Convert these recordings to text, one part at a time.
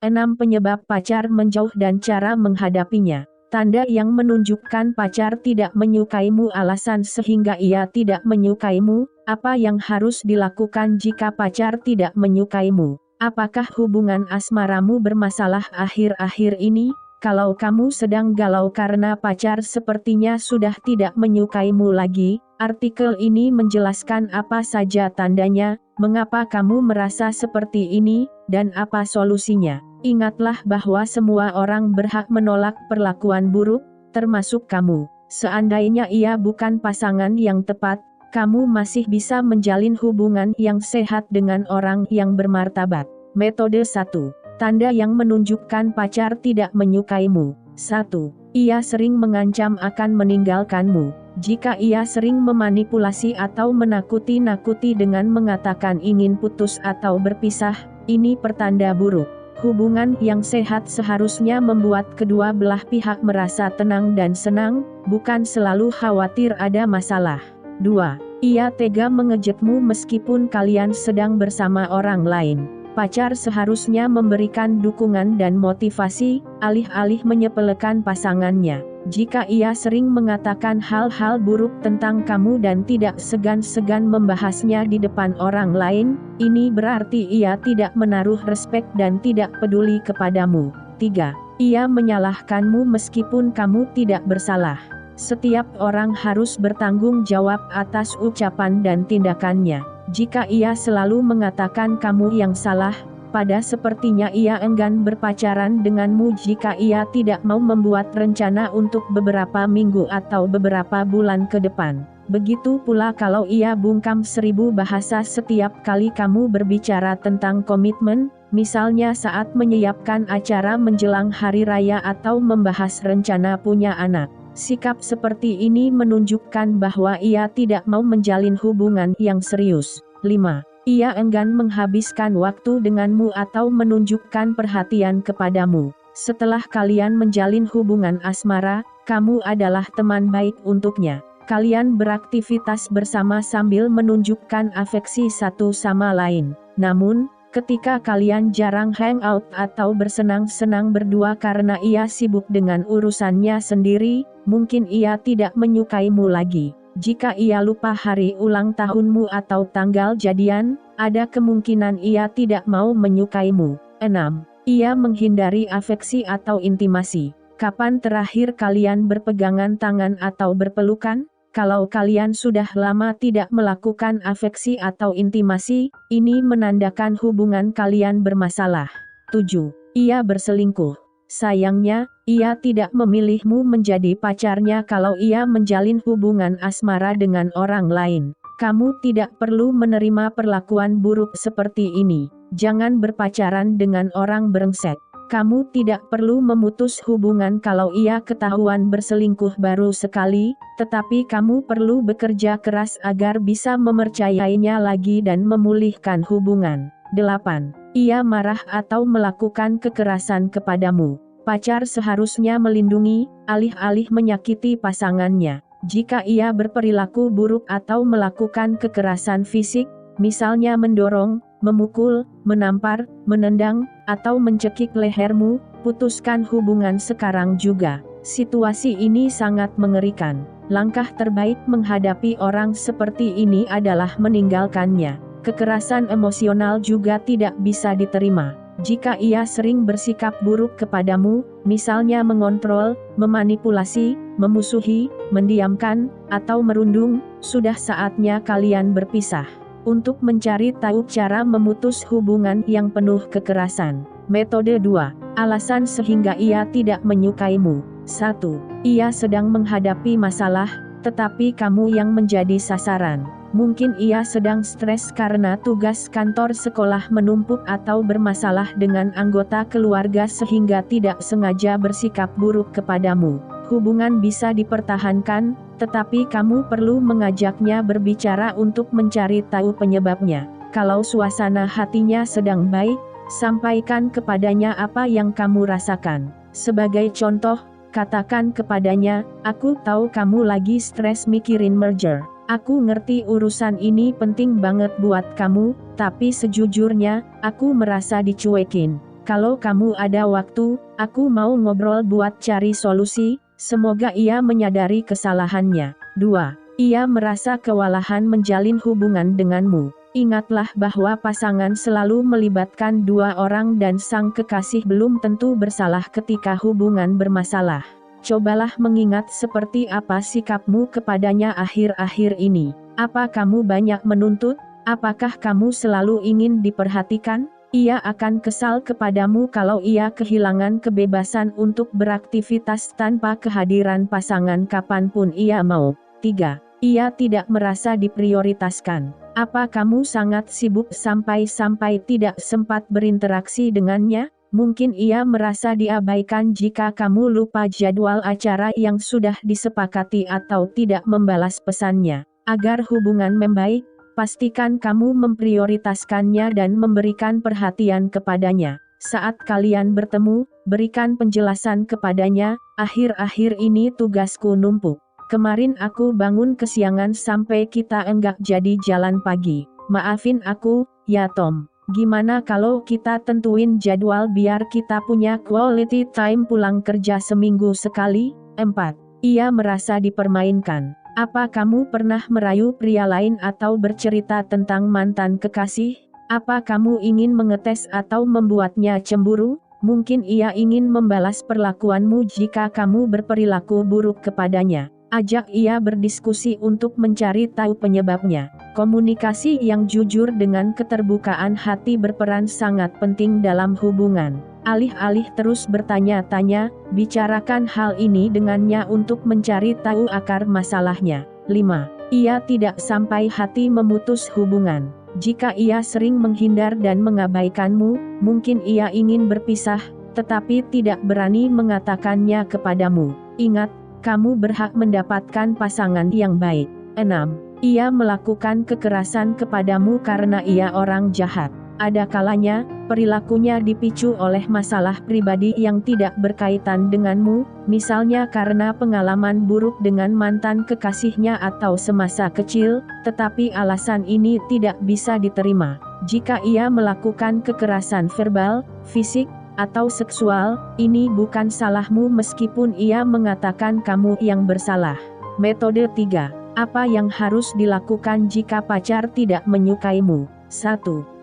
6. Penyebab pacar menjauh dan cara menghadapinya. Tanda yang menunjukkan pacar tidak menyukaimu. Alasan sehingga ia tidak menyukaimu. Apa yang harus dilakukan jika pacar tidak menyukaimu? Apakah hubungan asmaramu bermasalah akhir-akhir ini? Kalau kamu sedang galau karena pacar sepertinya sudah tidak menyukaimu lagi, artikel ini menjelaskan apa saja tandanya, mengapa kamu merasa seperti ini, dan apa solusinya. Ingatlah bahwa semua orang berhak menolak perlakuan buruk, termasuk kamu. Seandainya ia bukan pasangan yang tepat, kamu masih bisa menjalin hubungan yang sehat dengan orang yang bermartabat. Metode 1. Tanda yang menunjukkan pacar tidak menyukaimu. 1. Ia sering mengancam akan meninggalkanmu. Jika ia sering memanipulasi atau menakuti-nakuti dengan mengatakan ingin putus atau berpisah, ini pertanda buruk. Hubungan yang sehat seharusnya membuat kedua belah pihak merasa tenang dan senang, bukan selalu khawatir ada masalah. 2. Ia tega mengejekmu meskipun kalian sedang bersama orang lain. Pacar seharusnya memberikan dukungan dan motivasi, alih-alih menyepelekan pasangannya. Jika ia sering mengatakan hal-hal buruk tentang kamu dan tidak segan-segan membahasnya di depan orang lain, ini berarti ia tidak menaruh respek dan tidak peduli kepadamu. 3. Ia menyalahkanmu meskipun kamu tidak bersalah. Setiap orang harus bertanggung jawab atas ucapan dan tindakannya. Jika ia selalu mengatakan kamu yang salah, pada sepertinya ia enggan berpacaran denganmu jika ia tidak mau membuat rencana untuk beberapa minggu atau beberapa bulan ke depan. Begitu pula kalau ia bungkam 1000 bahasa setiap kali kamu berbicara tentang komitmen, misalnya saat menyiapkan acara menjelang hari raya atau membahas rencana punya anak. Sikap seperti ini menunjukkan bahwa ia tidak mau menjalin hubungan yang serius. 5. Ia enggan menghabiskan waktu denganmu atau menunjukkan perhatian kepadamu. Setelah kalian menjalin hubungan asmara, kamu adalah teman baik untuknya. Kalian beraktivitas bersama sambil menunjukkan afeksi satu sama lain. Namun, ketika kalian jarang hangout atau bersenang-senang berdua karena ia sibuk dengan urusannya sendiri, mungkin ia tidak menyukaimu lagi. Jika ia lupa hari ulang tahunmu atau tanggal jadian, ada kemungkinan ia tidak mau menyukaimu. 6. Ia menghindari afeksi atau intimasi. Kapan terakhir kalian berpegangan tangan atau berpelukan? Kalau kalian sudah lama tidak melakukan afeksi atau intimasi, ini menandakan hubungan kalian bermasalah. 7. Ia berselingkuh. Sayangnya, ia tidak memilihmu menjadi pacarnya kalau ia menjalin hubungan asmara dengan orang lain. Kamu tidak perlu menerima perlakuan buruk seperti ini. Jangan berpacaran dengan orang brengsek. Kamu tidak perlu memutus hubungan kalau ia ketahuan berselingkuh baru sekali, tetapi kamu perlu bekerja keras agar bisa mempercayainya lagi dan memulihkan hubungan. 8. Ia marah atau melakukan kekerasan kepadamu. Pacar seharusnya melindungi, alih-alih menyakiti pasangannya. Jika ia berperilaku buruk atau melakukan kekerasan fisik, misalnya mendorong, memukul, menampar, menendang, atau mencekik lehermu, putuskan hubungan sekarang juga. Situasi ini sangat mengerikan. Langkah terbaik menghadapi orang seperti ini adalah meninggalkannya. Kekerasan emosional juga tidak bisa diterima. Jika ia sering bersikap buruk kepadamu, misalnya mengontrol, memanipulasi, memusuhi, mendiamkan, atau merundung, sudah saatnya kalian berpisah. Untuk mencari tahu cara memutus hubungan yang penuh kekerasan. Metode 2. Alasan sehingga ia tidak menyukaimu. 1. Ia sedang menghadapi masalah, tetapi kamu yang menjadi sasaran. Mungkin ia sedang stres karena tugas kantor sekolah menumpuk atau bermasalah dengan anggota keluarga sehingga tidak sengaja bersikap buruk kepadamu. Hubungan bisa dipertahankan, tetapi kamu perlu mengajaknya berbicara untuk mencari tahu penyebabnya. Kalau suasana hatinya sedang baik, sampaikan kepadanya apa yang kamu rasakan. Sebagai contoh, katakan kepadanya, "Aku tahu kamu lagi stres mikirin merger. Aku ngerti urusan ini penting banget buat kamu, tapi sejujurnya, aku merasa dicuekin. Kalau kamu ada waktu, aku mau ngobrol buat cari solusi, semoga ia menyadari kesalahannya. 2. Ia merasa kewalahan menjalin hubungan denganmu. Ingatlah bahwa pasangan selalu melibatkan dua orang dan sang kekasih belum tentu bersalah ketika hubungan bermasalah. Cobalah mengingat seperti apa sikapmu kepadanya akhir-akhir ini. Apa kamu banyak menuntut? Apakah kamu selalu ingin diperhatikan? Ia akan kesal kepadamu kalau ia kehilangan kebebasan untuk beraktivitas tanpa kehadiran pasangan kapanpun ia mau. 3. Ia tidak merasa diprioritaskan. Apa kamu sangat sibuk sampai-sampai tidak sempat berinteraksi dengannya? Mungkin ia merasa diabaikan jika kamu lupa jadwal acara yang sudah disepakati atau tidak membalas pesannya. Agar hubungan membaik, pastikan kamu memprioritaskannya dan memberikan perhatian kepadanya. Saat kalian bertemu, berikan penjelasan kepadanya, akhir-akhir ini tugasku numpuk. Kemarin aku bangun kesiangan sampai kita enggak jadi jalan pagi. Maafin aku, ya Tom. Gimana kalau kita tentuin jadwal biar kita punya quality time pulang kerja seminggu sekali? 4. Ia merasa dipermainkan. Apa kamu pernah merayu pria lain atau bercerita tentang mantan kekasih? Apa kamu ingin mengetes atau membuatnya cemburu? Mungkin ia ingin membalas perlakuanmu jika kamu berperilaku buruk kepadanya. Ajak ia berdiskusi untuk mencari tahu penyebabnya. Komunikasi yang jujur dengan keterbukaan hati berperan sangat penting dalam hubungan. Alih-alih terus bertanya-tanya, bicarakan hal ini dengannya untuk mencari tahu akar masalahnya. 5. Ia tidak sampai hati memutus hubungan. Jika ia sering menghindar dan mengabaikanmu, mungkin ia ingin berpisah, tetapi tidak berani mengatakannya kepadamu. Ingat, kamu berhak mendapatkan pasangan yang baik. 6. Ia melakukan kekerasan kepadamu karena ia orang jahat. Ada kalanya, perilakunya dipicu oleh masalah pribadi yang tidak berkaitan denganmu, misalnya karena pengalaman buruk dengan mantan kekasihnya atau semasa kecil, tetapi alasan ini tidak bisa diterima. Jika ia melakukan kekerasan verbal, fisik, atau seksual, ini bukan salahmu meskipun ia mengatakan kamu yang bersalah. Metode 3. Apa yang harus dilakukan jika pacar tidak menyukaimu? 1.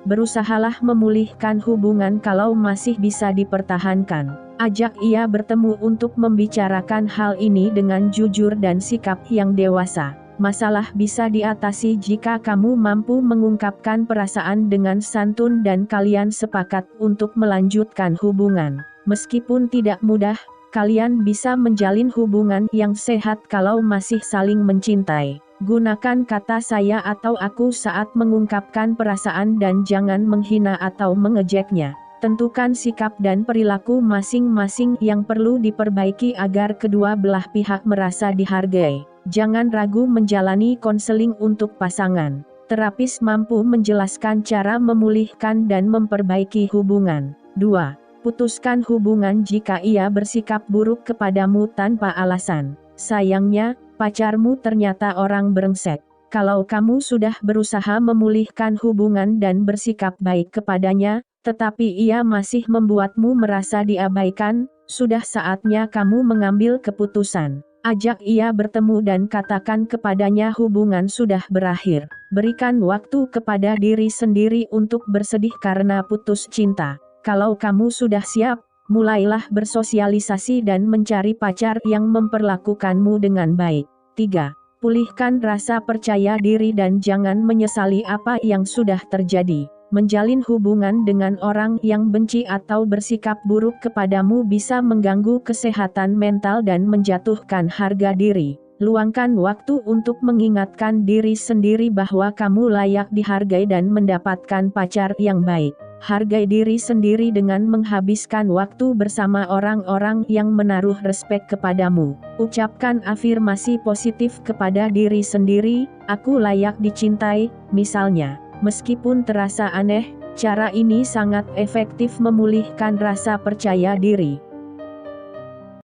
Berusahalah memulihkan hubungan kalau masih bisa dipertahankan. Ajak ia bertemu untuk membicarakan hal ini dengan jujur dan sikap yang dewasa. Masalah bisa diatasi jika kamu mampu mengungkapkan perasaan dengan santun dan kalian sepakat untuk melanjutkan hubungan. Meskipun tidak mudah, kalian bisa menjalin hubungan yang sehat kalau masih saling mencintai. Gunakan kata saya atau aku saat mengungkapkan perasaan dan jangan menghina atau mengejeknya. Tentukan sikap dan perilaku masing-masing yang perlu diperbaiki agar kedua belah pihak merasa dihargai. Jangan ragu menjalani konseling untuk pasangan. Terapis mampu menjelaskan cara memulihkan dan memperbaiki hubungan. 2. Putuskan hubungan jika ia bersikap buruk kepadamu tanpa alasan. Sayangnya, pacarmu ternyata orang brengsek. Kalau kamu sudah berusaha memulihkan hubungan dan bersikap baik kepadanya, tetapi ia masih membuatmu merasa diabaikan, sudah saatnya kamu mengambil keputusan. Ajak ia bertemu dan katakan kepadanya hubungan sudah berakhir. Berikan waktu kepada diri sendiri untuk bersedih karena putus cinta. Kalau kamu sudah siap, mulailah bersosialisasi dan mencari pacar yang memperlakukanmu dengan baik. 3. Pulihkan rasa percaya diri dan jangan menyesali apa yang sudah terjadi. Menjalin hubungan dengan orang yang benci atau bersikap buruk kepadamu bisa mengganggu kesehatan mental dan menjatuhkan harga diri. Luangkan waktu untuk mengingatkan diri sendiri bahwa kamu layak dihargai dan mendapatkan pacar yang baik. Hargai diri sendiri dengan menghabiskan waktu bersama orang-orang yang menaruh respek kepadamu. Ucapkan afirmasi positif kepada diri sendiri, aku layak dicintai, misalnya. Meskipun terasa aneh, cara ini sangat efektif memulihkan rasa percaya diri.